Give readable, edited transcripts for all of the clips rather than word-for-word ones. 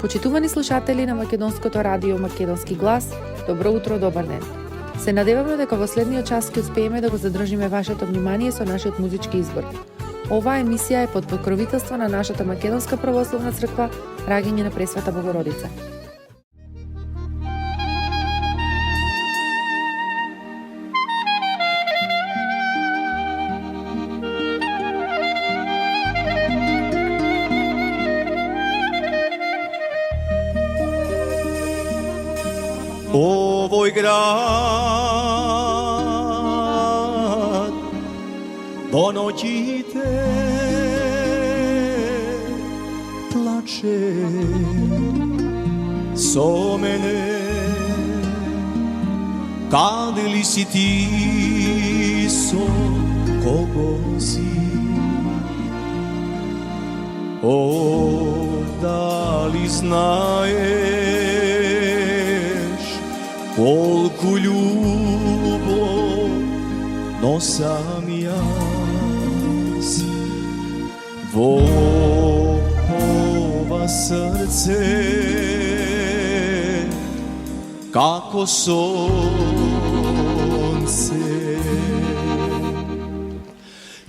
Почитувани слушатели на Македонското радио Македонски глас, добро утро, добар ден. Се надеваме дека во следниот час ќе успееме да го задржиме вашето внимание со нашиот музички избор. Оваа емисија е под покровителство на нашата Македонска православна црква Раѓање на Пресвета Богородица. Ovoj grad do noći te plače so mene, kad li si ti so kogo si, da li znaješ kolku ljubov nosam jaz vo ova srce kako sonce.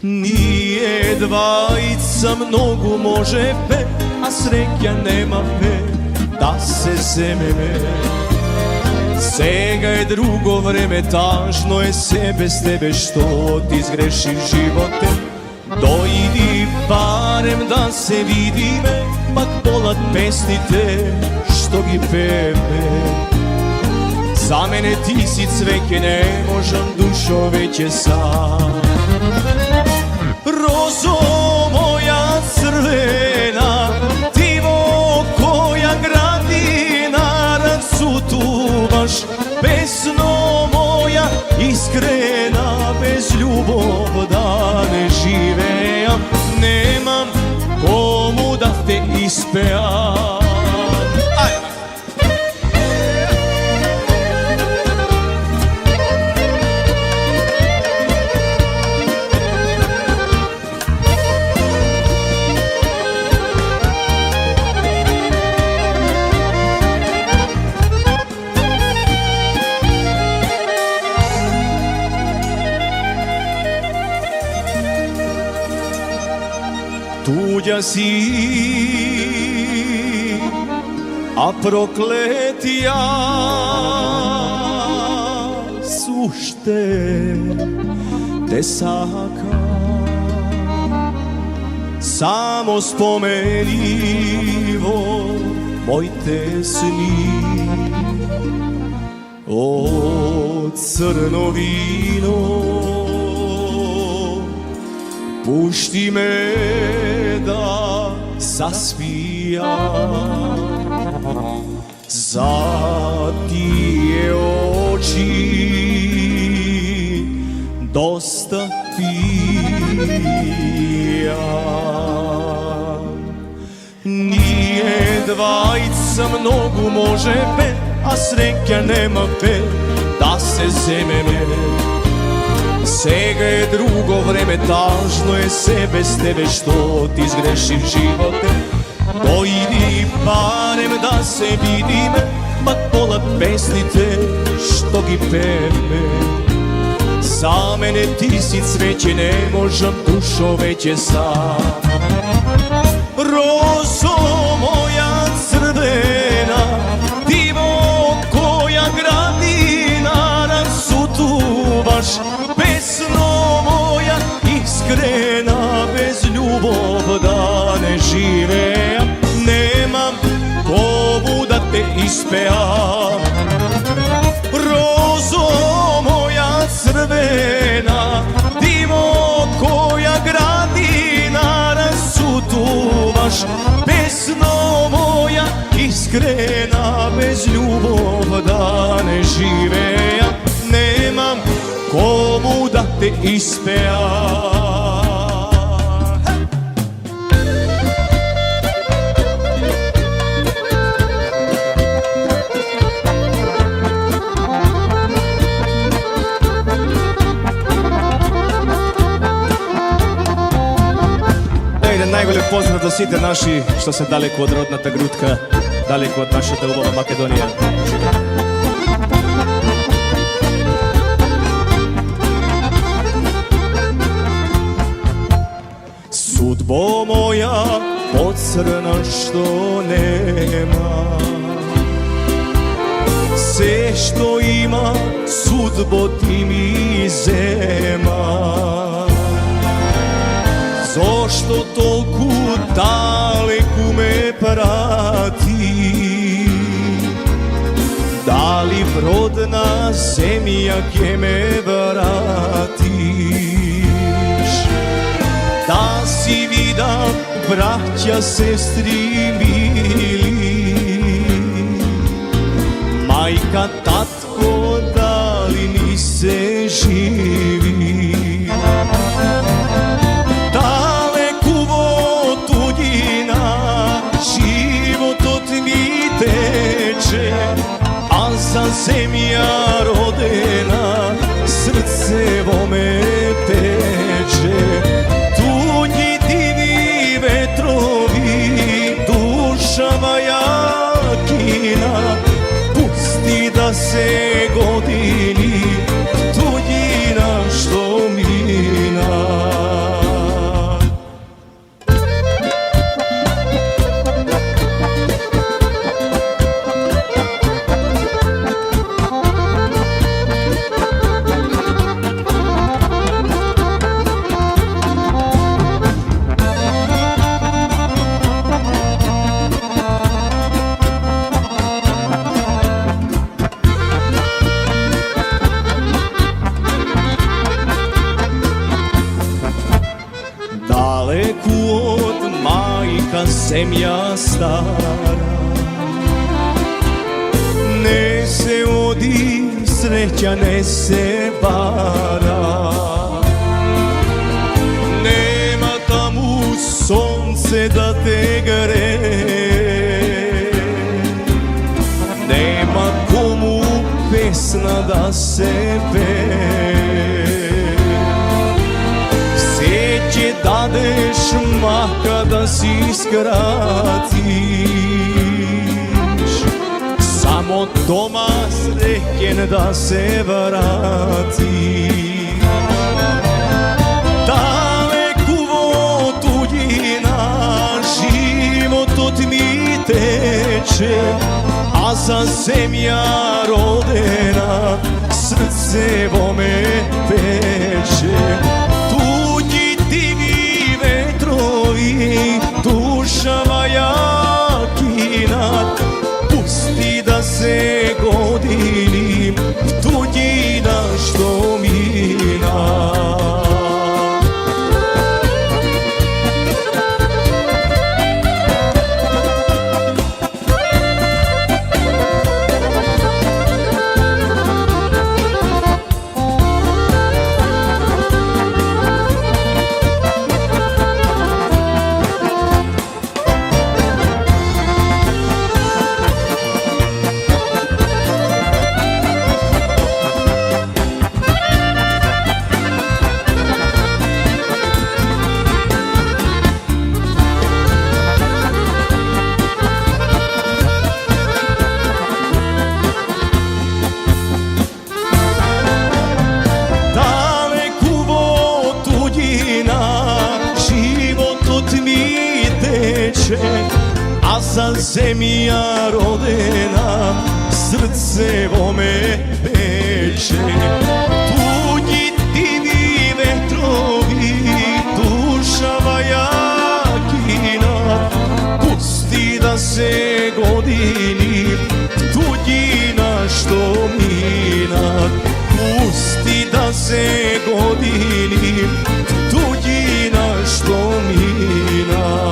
Nije dvajica mnogo može pe, a sreća nema pe da se zemene. Сега е друго време, тажно е се без тебе, што ти сгреши животе. Дојди барем да се видиме, пак болат песните што ги пеме. За мене ти си цвеќе, не можам душо веќе сам. Розо моја црвена, ти во која градина рацутуваш, песно моја искрена, без љубов да не живеам, немам кому да те испеам. Tuđa si, a proklet jaz ušte te sakam. Samo spomenivo moj te sni, o crno vino, pušti me da zaspijam. Za tije oči dosta pijam. Nije dvajica mnogo može pe, a sreća nema pe da se zemene. Сега е друго време, тажно е се без тебе, што ти сгреши животе. Дојди барем да се видиме, пак болат песните што ги пеме. За мене ти си цвеќе, не можам душо веќе сам. Розо моја црвена, ти во која градина рацутуваш, песно моја искрена, без љубов да не живеам, немам кому да те испеам. Розо моја црвена, ти во која градина рацутуваш, песно моја искрена, без љубов да не живеам, немам кому да те испеам. Еден најголем поздрав до сите наши што се далеку од родната грудка, далеку од нашата убава Македонија. Судбо моја поцрна што нема, се што има судбо ти ми зема. Зошто толку далеку ме прати? Дали в родна земја ќе ме вратиш? Да си видам браќа, сестри мили, мајка, татко, дали ни се живи? Далеку во туѓина животот ми тече, а за земја родена срце во ме пече. Туѓи диви ветрови, душава јакина, пусти да се години туѓина што мина. Далеку од мајка земја стара, не се оди, среќа не се бара. Нема таму сонце да те грее, нема кому песна да се пее. Се ќе дадеш мака да си скратиш, само дома среќен да се врати. Далеку во туѓина животот ми тече, а за земја родена срце во ме пече. Душава јакина, пусти да се години туѓина што мина. А за земја родена срце во ме пече. Туѓи диви ветрови, душава јакина, пусти да се години туѓина што минат. Пусти да се години туѓина што минат.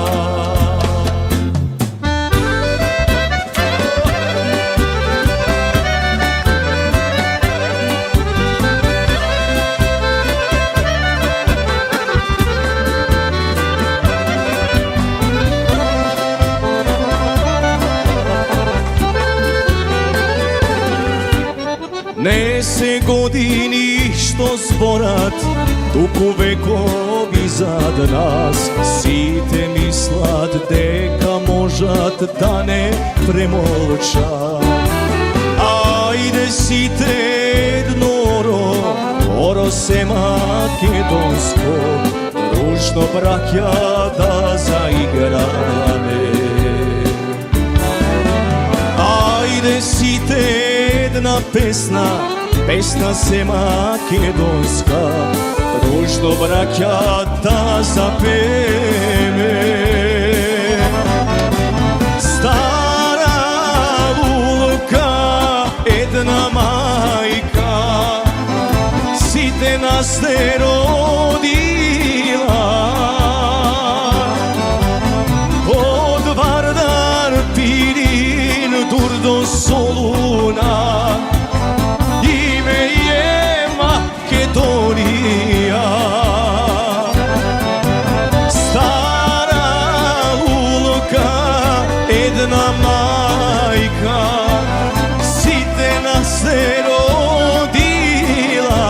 Не се години што зборат, туку векови позад нас. Сите мислат дека можат да не премолчат. Ајде сите едноро, оро се македонско, дружно браќа да заиграме. Ајде сите една песна, песна се македонска, дружно браќа да запеме. Стара лулка, една мајка, сите нас те родила. Од Вардар, Пирин, дур до Солуна, име е Македонија. Стара лулка, една мајка, сите нас те родила.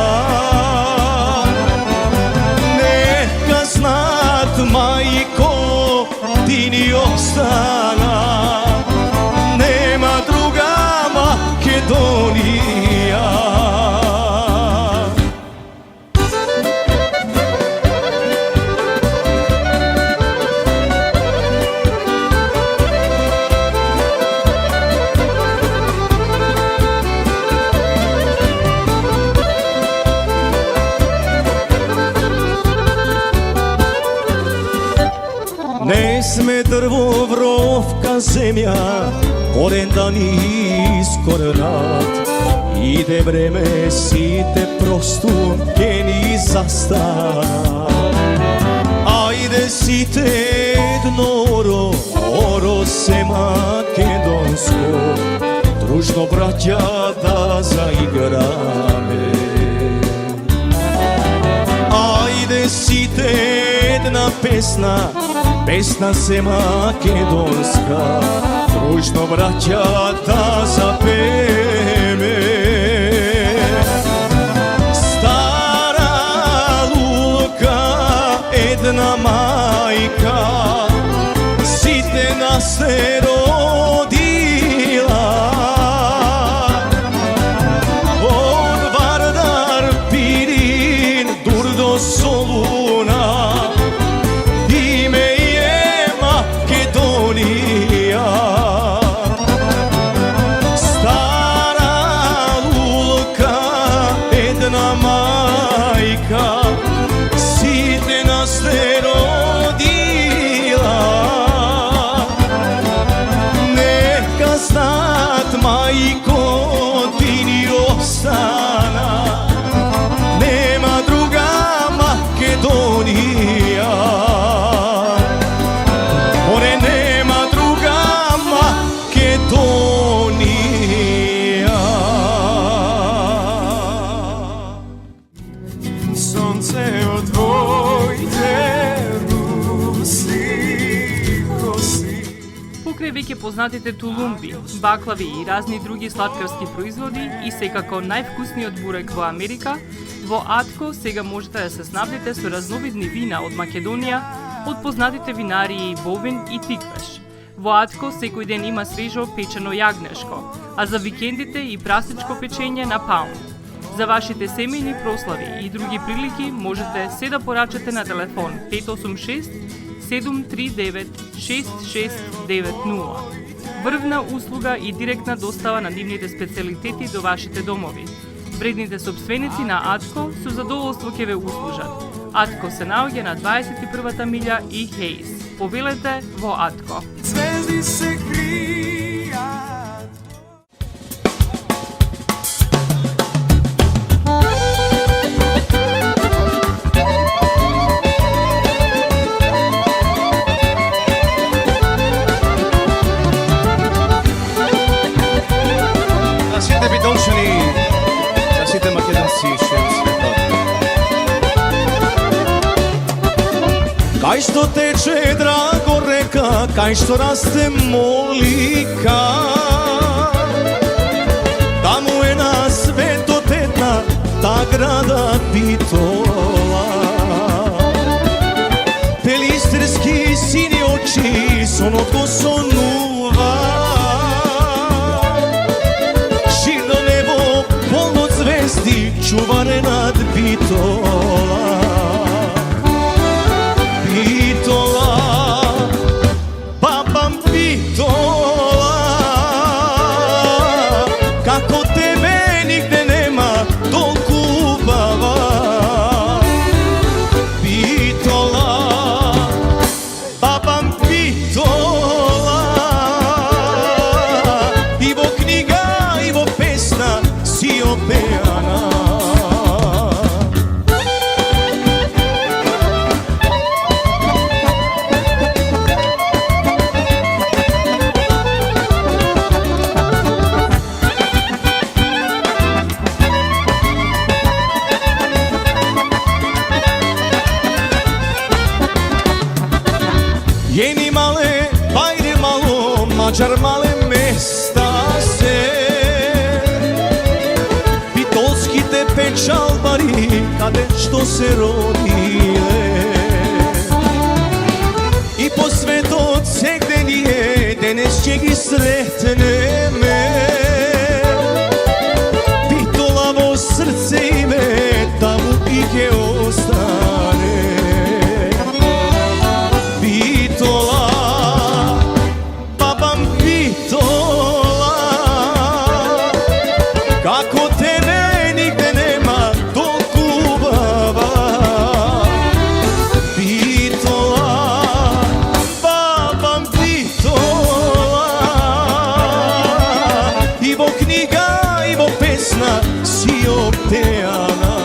Нека знат, мајко, ти ни остана, нема друга Македонија. Не сме дрво, вровка, земја, корен да ни искоренат. Иде време, сите просту ке ни застанат. Ајде сите едноро, оро се македонско, дружно браќа да заиграме. Ајде сите една песна, песна се македонска, дружно браќа да запеме. Стара лулка, една мајка, сите нас те родила. Од Вардар, Пирин, дур до Солуна, име е Македонија. Стара лулка, една мајка, сите нас те родила. Нека знат, мајко, ти ни остана, нема друга Македонија. Море, нема друга Македонија. Сонце од твоите руси коси. Покрај веќе познатите тулумби, баклави и разни други сладкарски производи и секако највкусниот бурек во Америка, во Атко сега можете да се снабдите со разновидни вина од Македонија, од познатите винарии Бовин и Тиквеш. Во Атко секој ден има свежо печено јагнешко, а за викендите и прасничко печење на паун. За вашите семејни прослави и други прилики можете се да порачате на телефон 586 739 6690. Врвна услуга и директна достава на нивните специјалитети до вашите домови. Вредните собственици на Атко со задоволство ќе ве услужат. Атко се наоѓа на 21-та милја и Хейс. Повелете во Атко. Звезди се кријат. За сите бидончани, за сите македонци широм светот. Кај што тече драго река, кај што расте молика, таму е на светот една та града Битола. Istarski sini oči sonotko sonува. Širno nebo polno zvezdi čuvare nad Bitola. Bitola, babam Bitola, kako tebe nigde nema toliko baba. Bitola, babam Bitola, Ivo knjiga, Ivo pesna, si opejana. Jeni male, bajde malo, Mađar male mesta se. Bitolski te pečalbari, kade što se rodile. I po sveto cegde nije, denes će gi sretne me. Bitolavo srce ime, tamo ike ostane. Bitola, babam Bitola, kako tebe nigde nema toliko baba. Bitola, babam Bitola, Ivo knjiga, Ivo pesna, si opejana.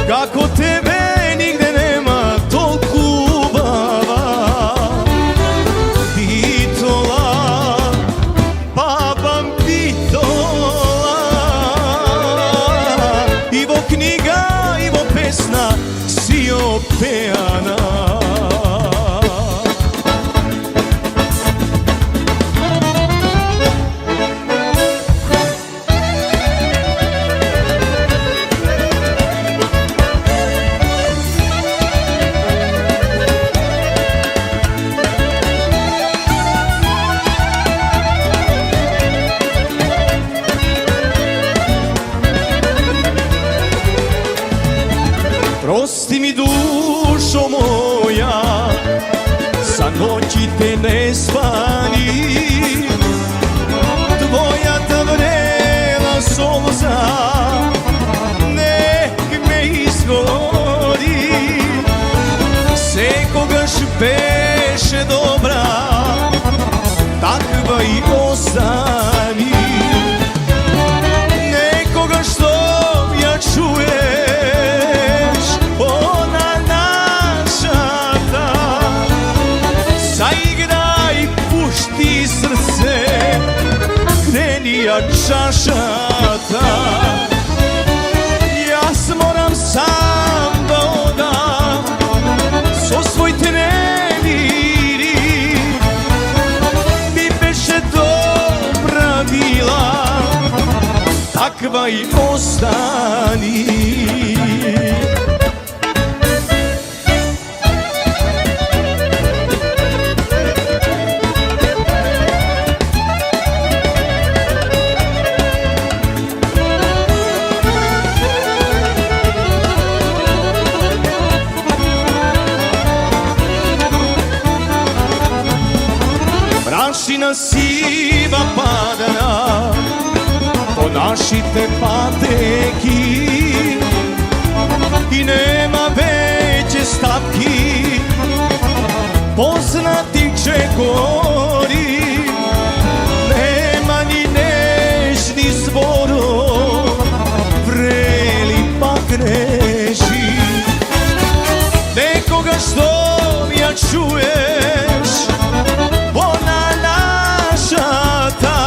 Kako tebe nigde nema toliko baba. Bitola, babam Bitola, Ivo knjiga, Ivo pesna, si opejana. Prosti mi dušo moja, za noći te ne spani. Tvoja ta vrela solza nek me izgodi. Se kogaš beše dobra, takva i ostani. Nekoga što ja čujem, ona naša ta, zaigraj, pušti srce, kreni ja čašata. Ja moram sam da odam, so svoj te ne vidi, bi beše dobra bila, takva i ostani. Prašina siva padana Вашите патеки и нема веќе стапки познати чекори, нема ни нежни зборов, врели па греши. Некога што ја чуеш она нашата,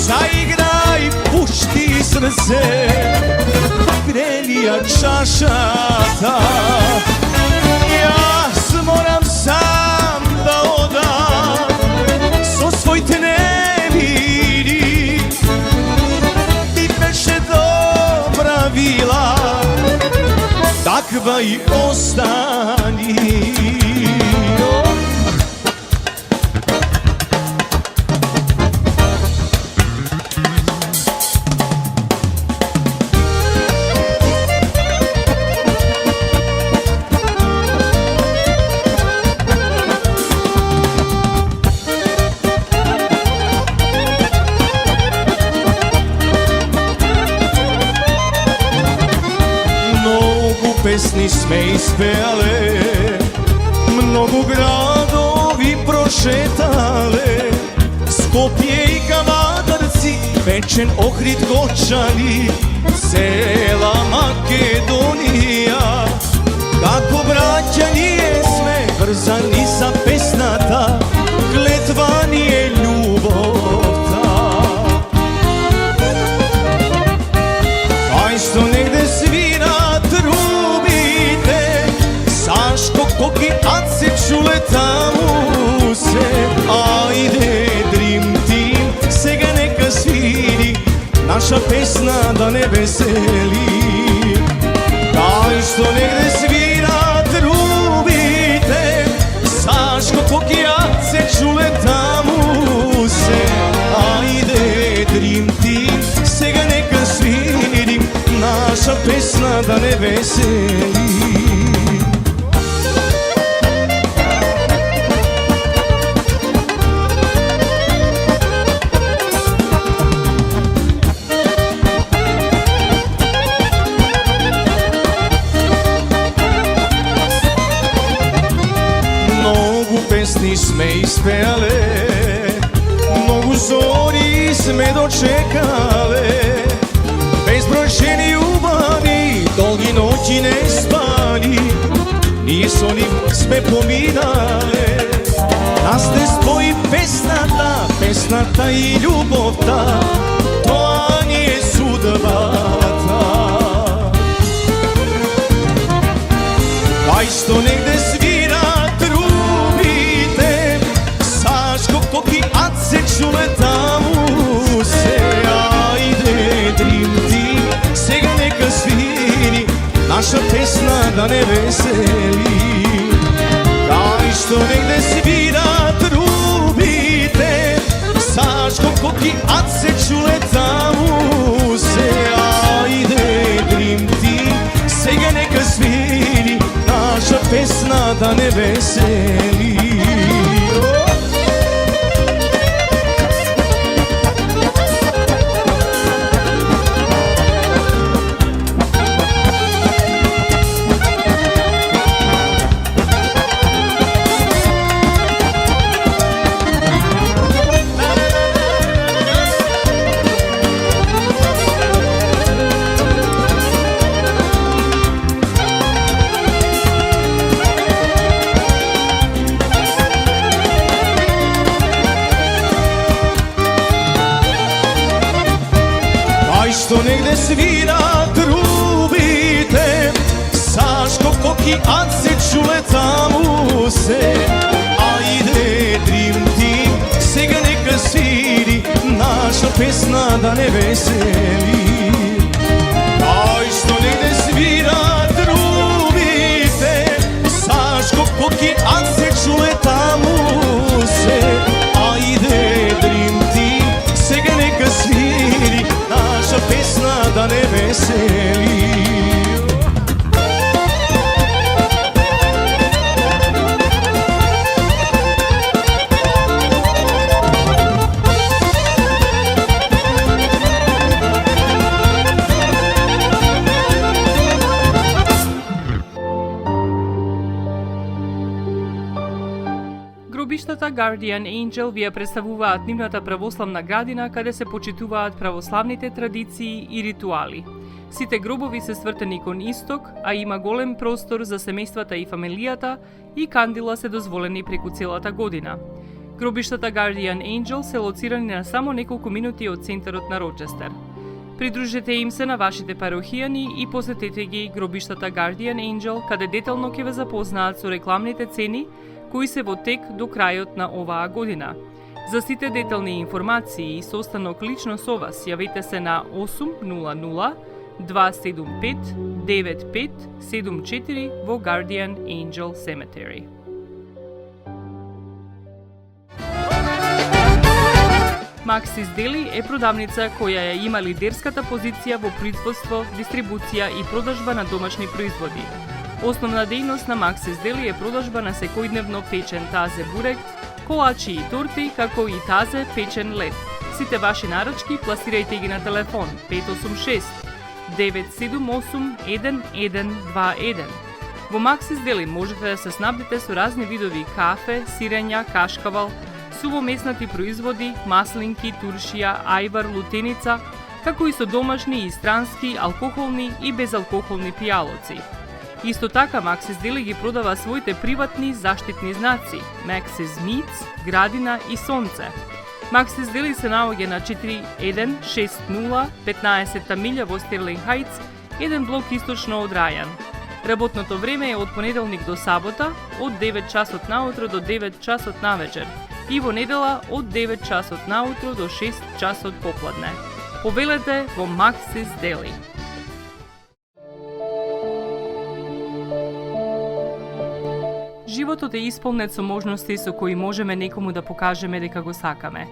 заиграј, пушти срце, грелија чашата. Јас морам сам да одам со своите невини, ти беше добра вила, таква и остани. Песни сме испеале, многу градови прошетале, Скопје и Кавадарци, Печен, Охрид, Гочани, цела Македонија. Како браќа ние сме врзани за песната, клетва ни е љубовта. Ај што негде свира Сашко, Коки, Аце, чуле таму се. Ајде, Дрим Тим, сега нека свири наша песна да не весели. Кај што негде свира трубите, Сашко, Коки, Аце, чуле таму се. Ајде, Дрим Тим, сега нека свири наша песна да не весели. Песни сме испеале, многу зори сме дочекале, безброј жени убави, долги ноќи не спали, ние со нив сме поминале. Нас не спои песната, песната и љубовта, тоа ни е судбата. Кај што негде свира Коки, Аце, чуле таму се. Ајде, Дрим Тим, сега нека свири наша песна да не весели. Кај што негде свира трубите, Сашко, Коки, Аце, чуле таму се. Ајде, Дрим Тим, сега нека свири наша песна да не весели. Што негде свира трубите, Сашко, Коки, Аце, чуле таму се. Ајде, Дрим Тим, сега нека свири наша песна да не весели. Кај што негде свира трубите, Сашко, Коки, Аце, чуле таму се. Ајде, Дрим Тим, сега нека свири наша песна да не весели. Guardian Angel ви ја представуваат нивната православна градина каде се почитуваат православните традиции и ритуали. Сите гробови се свртени кон исток, а има голем простор за семејствата и фамилијата и кандила се дозволени преку целата година. Гробиштата Guardian Angel се лоцирани на само неколку минути од центарот на Рочестер. Придружете им се на вашите парохијани и посетете ги гробиштата Guardian Angel, каде детално ќе ве запознаат со рекламните цени кои се во тек до крајот на оваа година. За сите детални информации и состанок лично со вас, јавете се на 800 275 9574 во Guardian Angel Cemetery. Maxis Deli е продавница која ја има лидерската позиција во производство, дистрибуција и продажба на домашни производи. Основна дејност на Maxis Deli е продажба на секојдневно печен тазе бурек, колачи и торти, како и тазе печен лед. Сите ваши нарачки пласирајте ги на телефон 586 978 1121. Во Maxis Deli можете да се снабдите со разни видови кафе, сирења, кашкавал, сувомеснати производи, маслинки, туршија, ајвар, лутеница, како и со домашни и странски, алкохолни и безалкохолни пијалоци. Исто така, Maxis Deli ги продава своите приватни заштитни знаци Maxis Meats, Градина и Сонце. Maxis Deli се наоѓа на 4160 15-та милја во Стерлинг Хајтс, еден блок источно од Рајан. Работното време е од понеделник до сабота, од 9 часот наутро до 9 часот навечер и во недела од 9 часот наутро до 6 часот попладне. Повелете во Maxis Deli. Животот е исполнет со можности со кои можеме некому да покажеме дека го сакаме.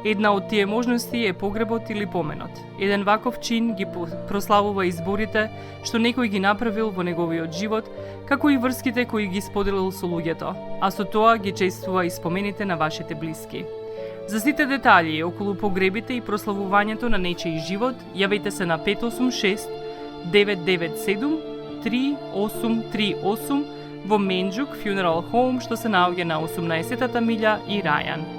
Една од тие можности е погребот или поменот. Еден ваков чин ги прославува изборите што некој ги направил во неговиот живот, како и врските кои ги споделил со луѓето, а со тоа ги чествува и спомените на вашите блиски. За сите детали околу погребите и прославувањето на нечиј живот, јавете се на 586 997 3838 во Менџук Funeral Home, што се наоѓа на 18-та милја и Рајан.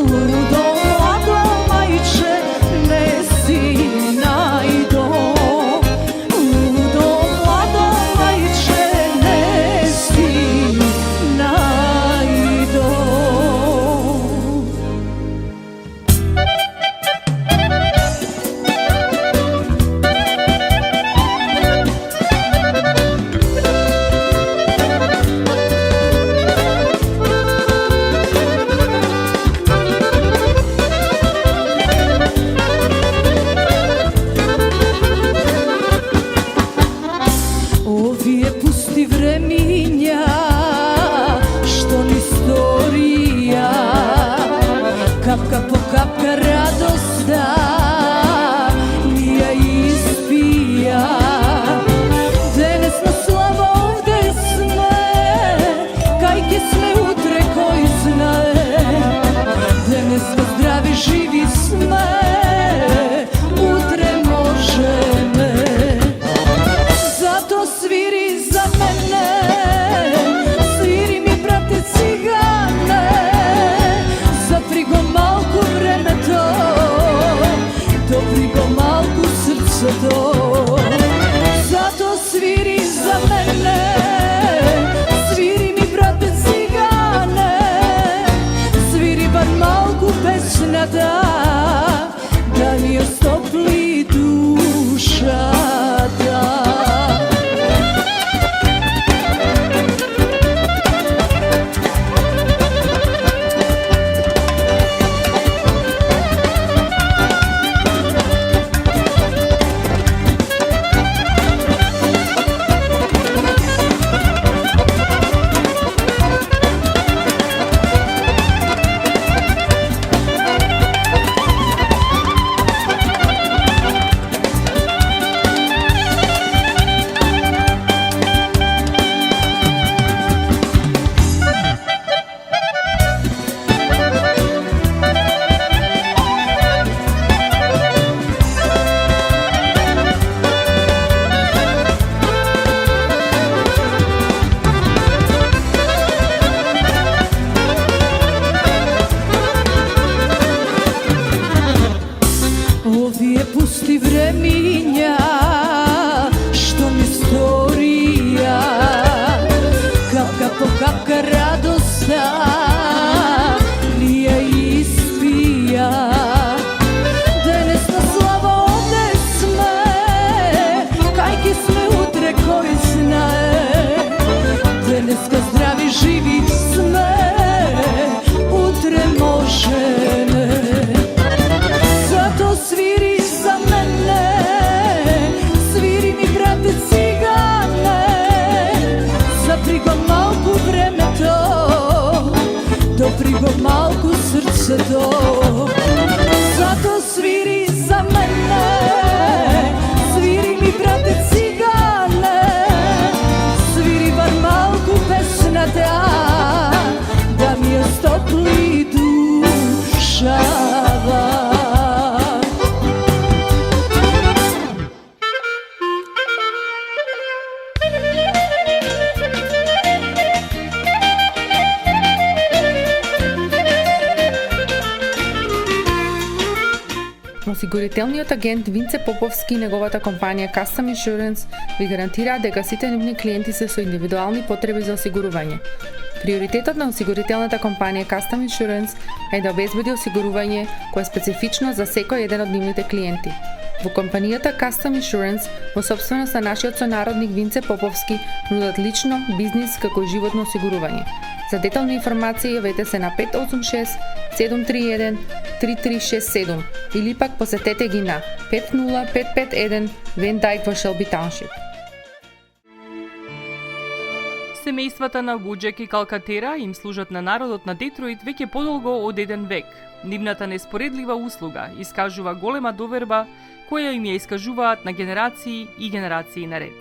Ludo, majče, ne si najdo. pribo malku srcето. Zato sviri za mene, sviri mi brate cigane, sviri bar malku pesnate, da mi je stopli dušava. Осигурителниот агент Винце Поповски и неговата компанија Custom Insurance ви гарантираат дека сите нивни клиенти се со индивидуални потреби за осигурување. Приоритетот на осигурителната компанија Custom Insurance е да обезбеди осигурување кое е специфично за секој еден од нивните клиенти. Во компанијата Custom Insurance, во собственост на нашиот сонародник Винце Поповски, нудат лично, бизнис како и животно осигурување. За детални информации јавете се на 586-731-3367 или пак посетете ги на 50551 Van Dyke во Shelby Township. Семејствата на Вуџек и Калкатера им служат на народот на Детройт веќе подолго од еден век. Нивната неспоредлива услуга искажува голема доверба која им ја искажуваат на генерации и генерации наред.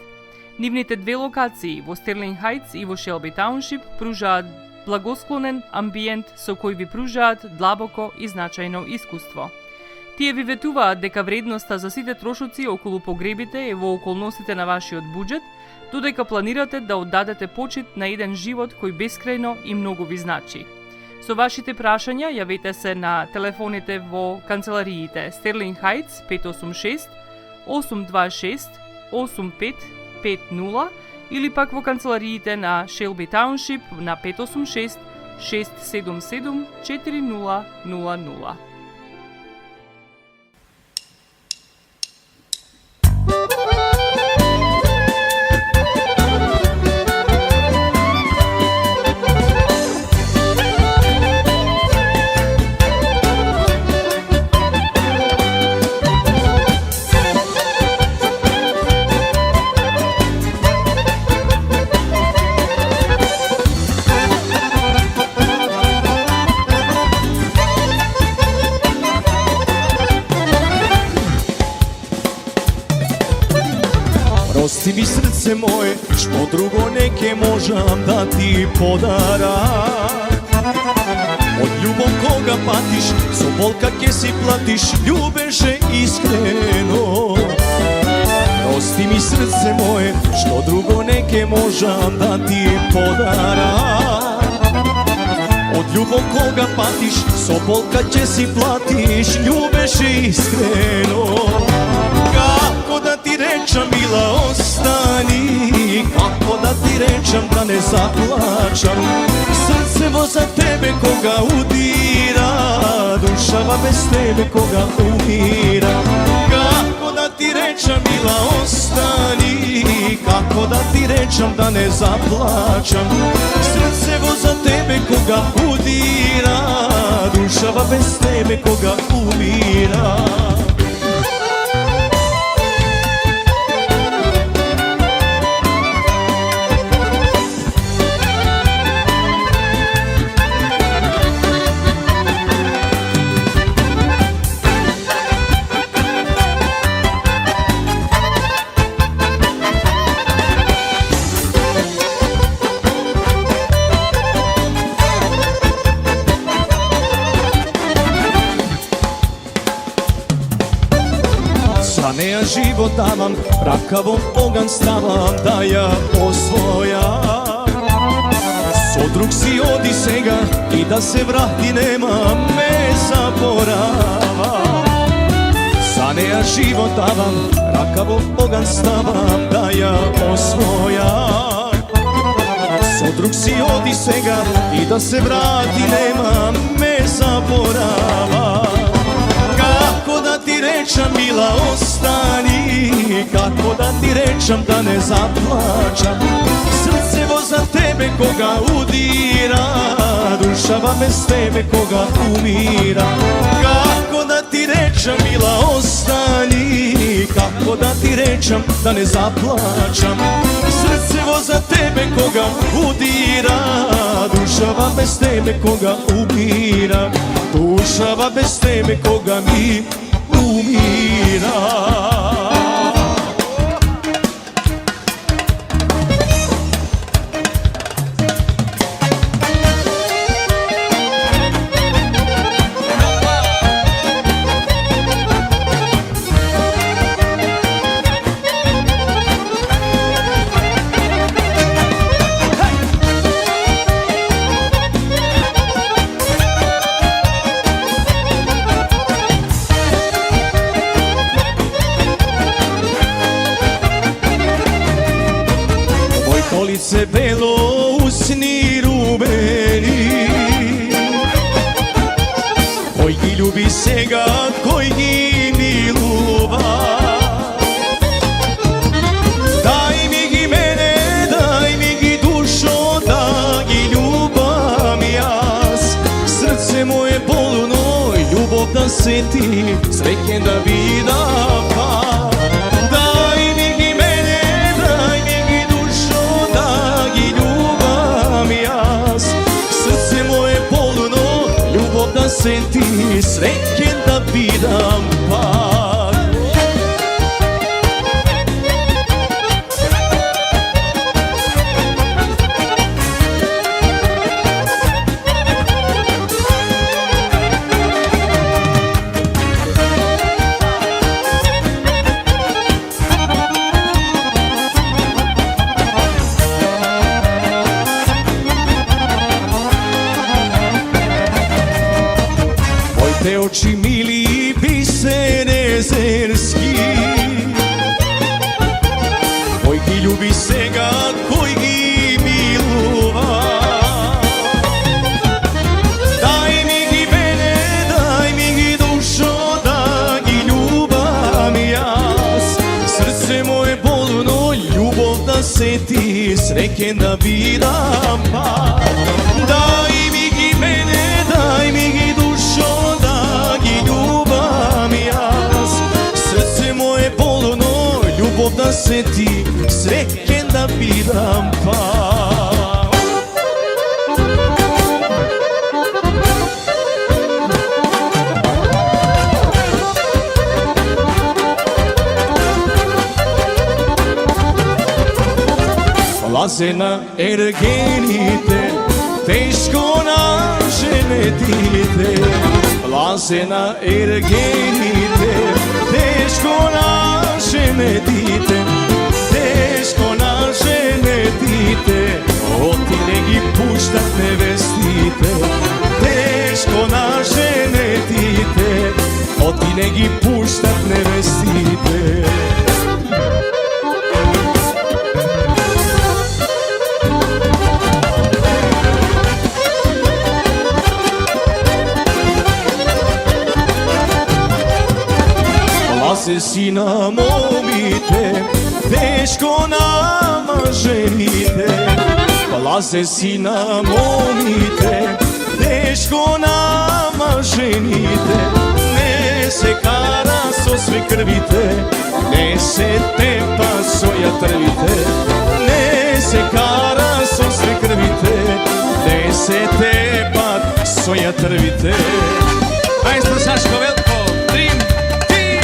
Нивните две локации во Стерлинг Хајтс и во Шелби Тауншип пружаат благосклонен амбиент со кој ви пружаат длабоко и значајно искуство. Тие ви ветуваат дека вредноста за сите трошоци околу погребите е во околностите на вашиот буџет, додека планирате да оддадете почит на еден живот кој бескрајно и многу ви значи. Со вашите прашања јавете се на телефоните во канцелариите Стерлинг Хајтс 586 826 8550 или пак во канцелариите на Шелби Тауншип на 586 677 4000. Прости ми срце моje, што друго не ке можам да ти подарам. Од љубов кога патиш, со болка ке си платиш, љубеше искрено. Прости ми срце моje, што друго не ке можам да ти подарам. Од љубов кога патиш, со болка ќе си платиш, љубеше искрено. Како да ти речам, мила, остани, како да ти речам да не заплачам. Срцево за тебе кога удира, душава без тебе кога умира. Како да ти речам, мила, остани, како да ти речам да не заплачам. Срцево за тебе кога удира, душава без тебе кога умира. За неја живот давам, ракавом оган ставам да ја освојам. Со друг си оди сега и да се врати нема ме заборава. За неја живот давам, ракавом оган ставам да ја освојам. Со друг си оди сега и да се врати нема ме заборава. Како да ти речам, мила, остани, како да ти речам да не заплачам. Срцево за тебе кога удира, душава без тебе кога умира. Како да ти речам, мила, остани, како да ти речам да не заплачам. Срцево за тебе кога удира, душа Dušava bez tebe koga umira, dušava bez tebe koga mi umira. Lice belo, usni rumeni, koji gi ljubi sega, koji gi miluva. Daj mi gi mene, daj mi gi dušo, da gi ljubam jas. Srce moje bolno, ljubav da se ti srećen da vidam pa. Da se ti srećen da vidam pak. Te oči mili biser jezerski, koji gi ljubi sega, koji gi miluva. Daj mi gi mene, daj mi gi dušo, da gi ljubam jas. Srce moje bolno, ljubav da se ti srećen da vidam pa. Daj mi gi mene, daj mi gi dušo, ljubav da se ti srećen da vidam pa. Laze na ergenite, teško na žene dite. Laze na ergenite, teško na žene dite, teško na žene dite, oti ne gi puštat nevestite. Teško na žene dite, oti ne gi puštat nevestite. Laze si na momite, teško nama ženite. Laze si na momite, teško nama ženite. Ne se kara so sve krvite, ne se tepa soja trvite. Ne se kara so sve krvite, ne se tepa soja trvite. Maestro Saško Veliko, Dream Team!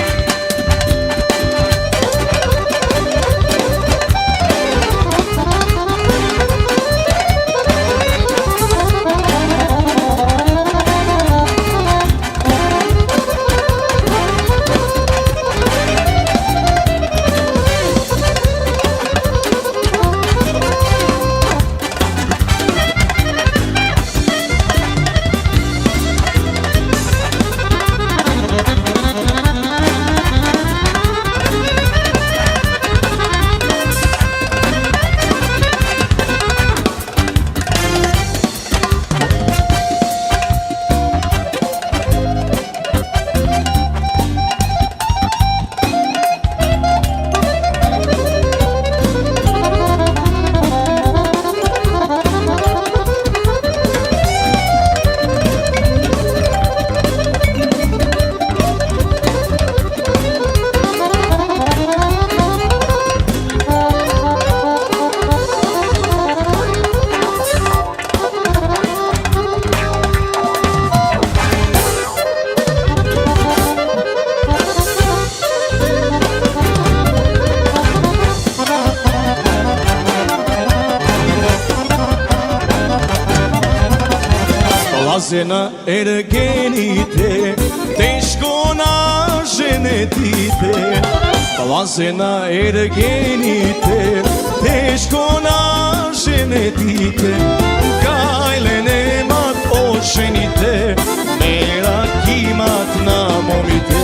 Пазе на ергените, тешко на женетите. Пазе на ергените, тешко на женетите. Кајле немат ошените, мерак имат на момите.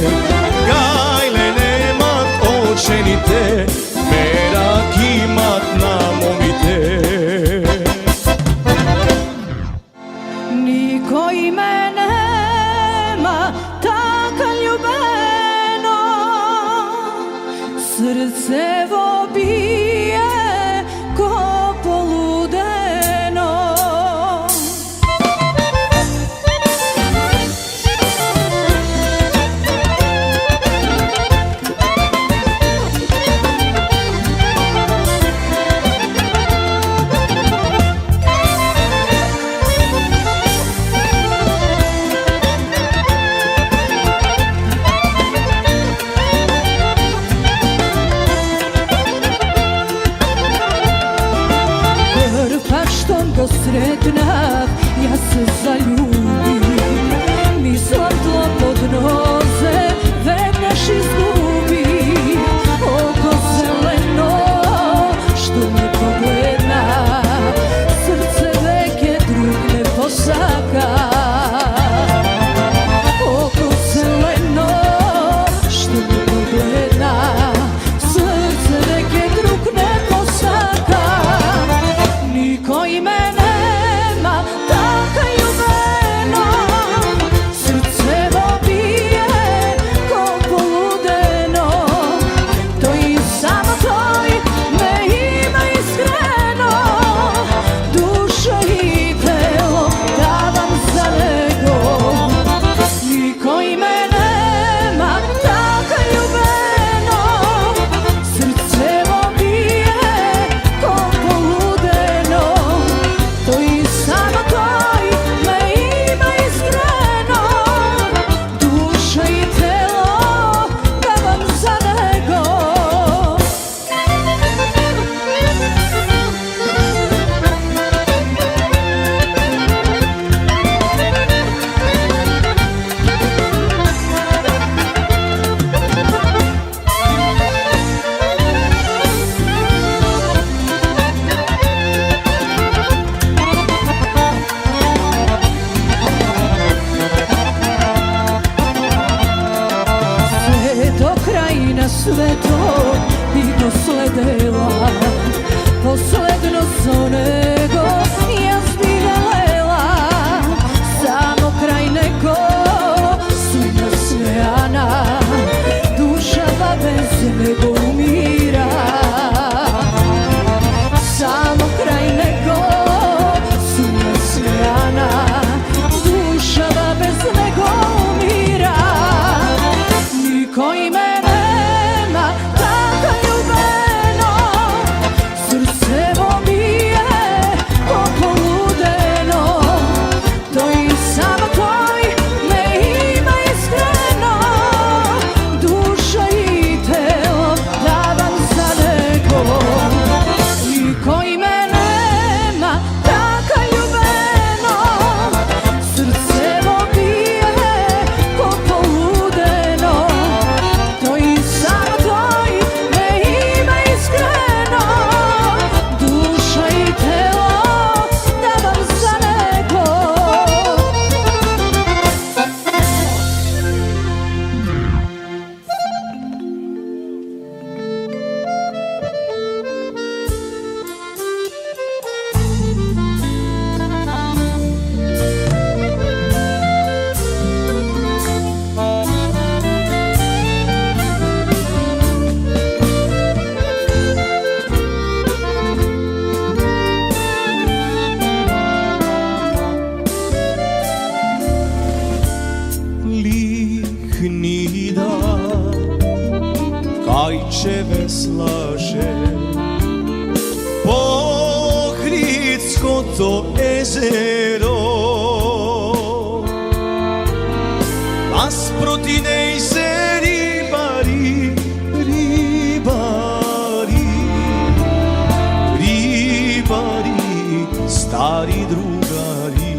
Кајле немат ошените, мерак имат на момите. Nikoj me nema tako ljubeno, srcevo bije ko poludeno. Go sretnav, ja se zaljubim, mi zlato pod noze, vek naš izgubi. Oko zeleno, što me pogleda, srce veke drug ne posaka. Oko zeleno, što me pogleda, srce veke drug ne posaka. Niko i me nema tako ljubeno, srcevo bije ko poludeno. To i samo toj me ima iskreno, duša i telo davam za nego. Niko i me nema tako ljubeno, srcevo bije ko poludeno. To i samo toj me ima iskreno, duša i telo davam za nego. Sve do krajina svetog bi dosledela, posledno zonego ja bi velela. Samo kraj neko sumnja smejana, duša bez nego umira. Samo kraj neko sumnja smejana, duša bez nego umira. Niko i me nema tako ljubeno, srcevo bije ko poludeno. To i samo toj me ima iskreno, duša i telo davam za nego. Niko i me nema tako ljubeno, srcevo bije ko poludeno. To i samo toj me ima iskreno, duša i telo davam za nego. Lihni dan, kajčeve slaže, Pohridsko to ezero, nasproti nej se ribari, ribari, ribari, stari drugari.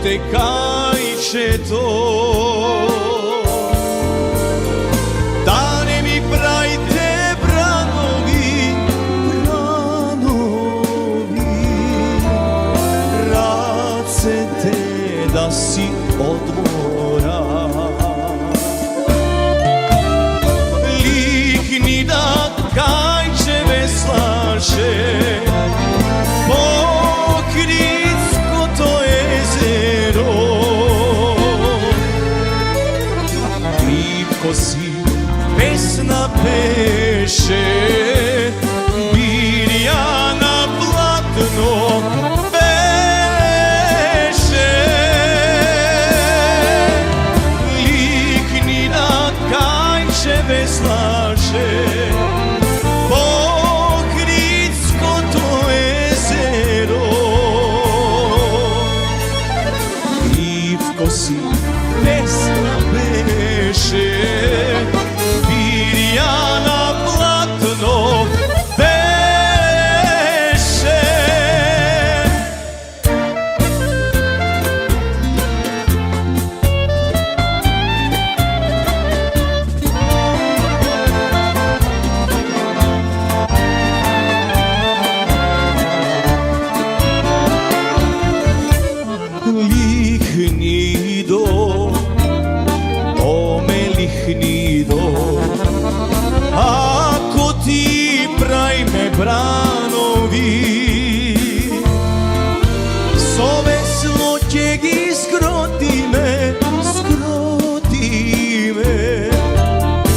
te kajče to. Da ne mi pravite branovi, racete da si odmora. Lihni da kajče veslaše, pokritsko to jezero. Plitko si pesna peše, birja na platno veše. Lihni da kajče veslaše, pokritsko to jezero. Plitko si pesna peše, birja na platno veše. Lihni do, ome lihni do, ako ti prajme branovi, sove sloćeg iskroti me,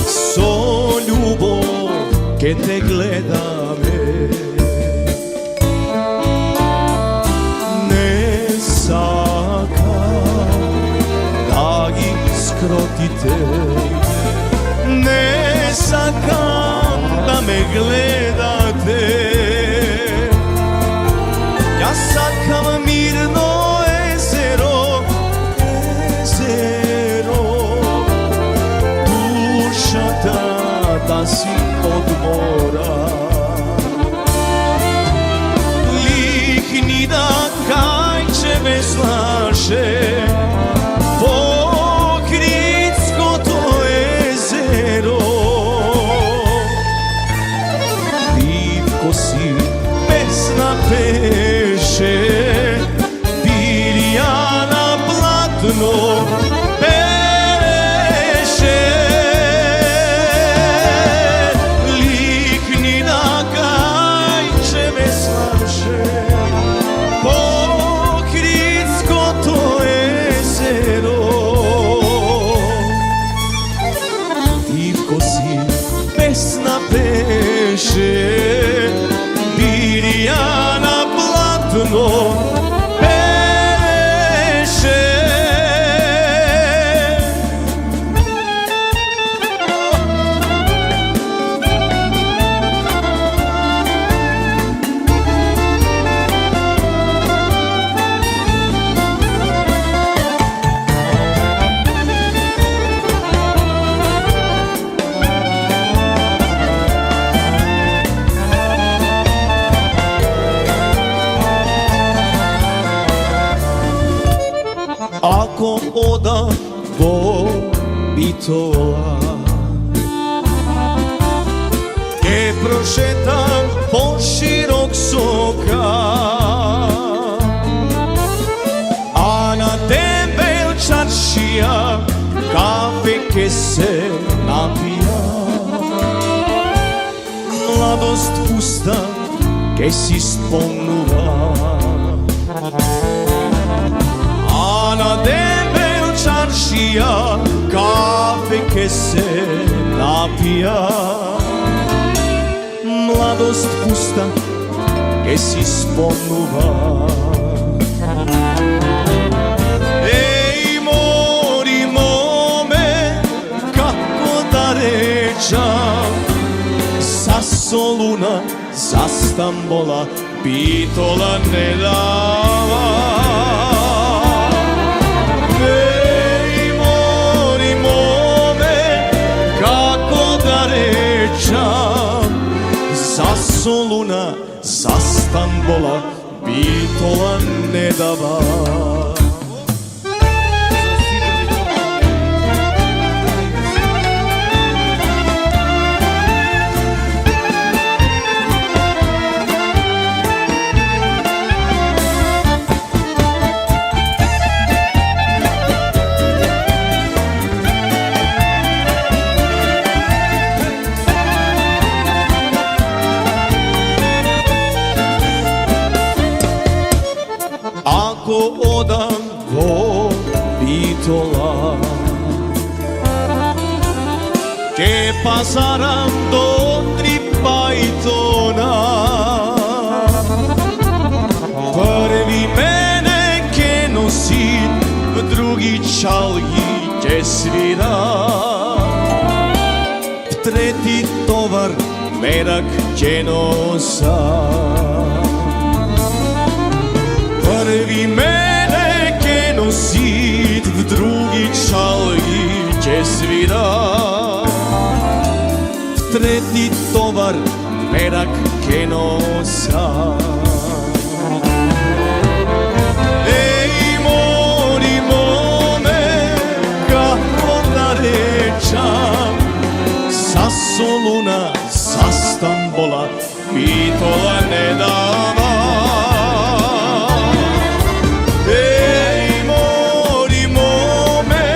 so ljubov ke te gleda me. Ne sakam da ih skrotite, ne sakam da me gledate. Ja sakam mirno jezero, duša da si odmora. Lihni da kajče veslaše, pokritsko to jezero. Plitko si pesna peše, birja na platno veše. Lihni da kajče veslaše, pokritsko to jezero. Plitko si pesna peše, birja na platno veše. Ako oda po bitova, ke prošetam po širok soka, a na debel čaršija kafe ke se napija. Mladost pusta ke si spomnula, a na debel čaršija kafe ke se napija. Mladost pusta ke si spomnula. Ej, morimo me, kako da rečam, sa Soluna, sa Stambola, Bitola ne dava. Ej, morimo me, kako da rečam, sa Soluna, sa Stambola, Bitola ne dava. ko bitola. Ke pasaram do 3 pajtona, prvi mene ke nosit, drugi čalgi će svira, treti tovar merak će nosa. Prvi mene ke nosit, drugi čalgi će svira, treti tovar merak ke nosa. Ej mori mome, kako da rečam, sa Soluna, sa Stambola, pitola ne dava. Ej mori mome,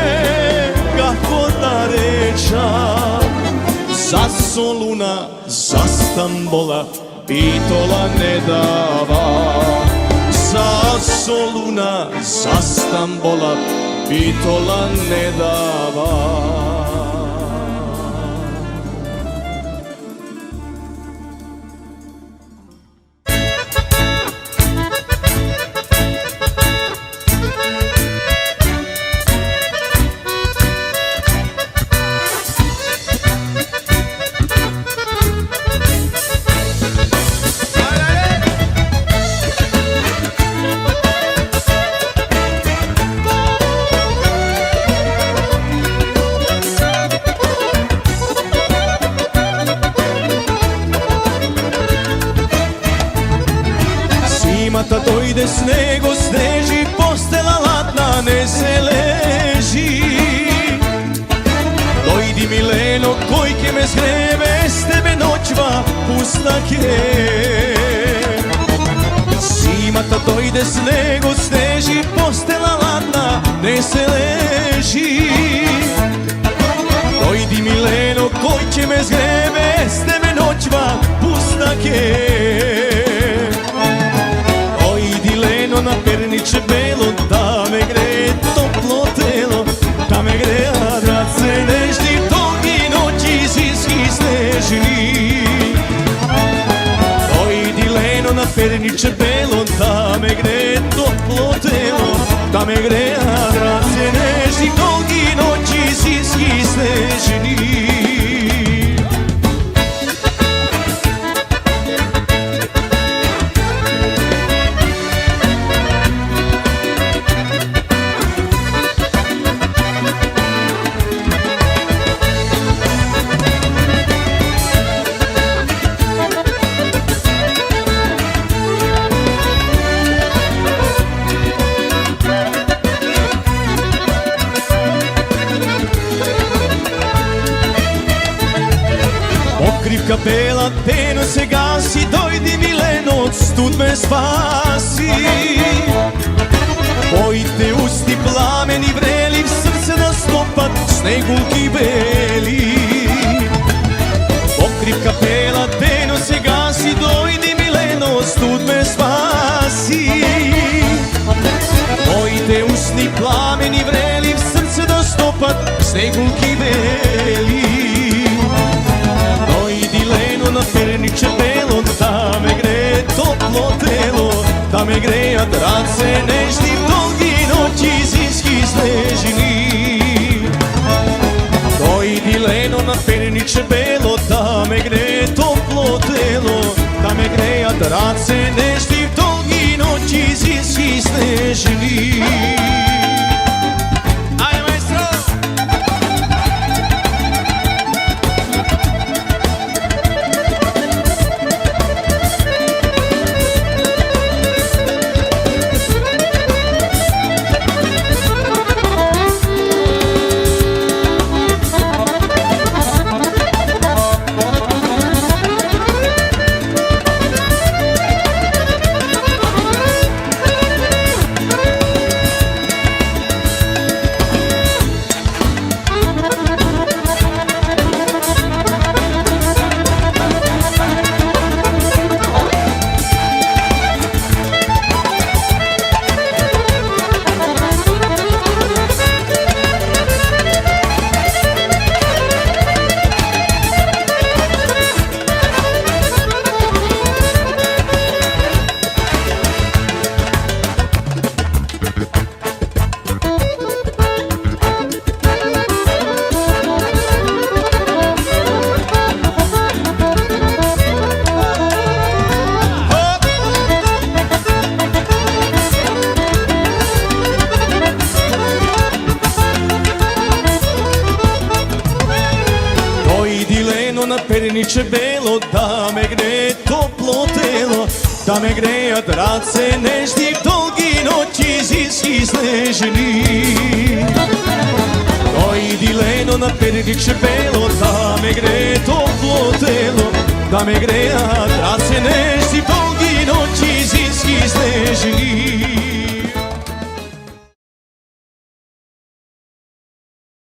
kako da rečam, sa Soluna, sa Stambola, pitola ne dava. Sa Soluna, sa Stambola, pitola ne dava. Zimata dojde, snego sneži, postela ladna ne se leži. Dojdi Mileno, kojke me zgreve, s tebe noćva pusta ke. Zimata dojde, snego sneži, postela ladna ne se leži. Dojdi Mileno, kojke me zgreve, s tebe noćva pusta ke. Na perniče belo, da me gre toplo telo, da me gre adrace nežni, togi noći zimski snežni. Dojdi Leno na perniče belo, da me gre toplo telo, da me gre adrace nežni, togi noći zimski snežni. Pokrivka bela, peno se gasi, dojdi Mileno, stud me spasi. Pojte usti plameni vreli, srce da stopat snegulki beli. Pokrivka bela, peno se gasi, dojdi Mileno, stud me spasi. Pojte usti plameni vreli, srce da stopat snegulki beli. Na perniče belo, da me gre toplo telo, da me gre adrace nežni, dolgi noći zimski snežni. Dojdi Leno na perniče belo, da me gre toplo telo, da me gre adrace nežni, dolgi noći zimski snežni. perniče belo, da me gre toplo telo, da me grejat race nežnih dolgi noći zimski snežni. Dojdi leno na perniče belo, da me gre toplo telo, da me grejat race nežnih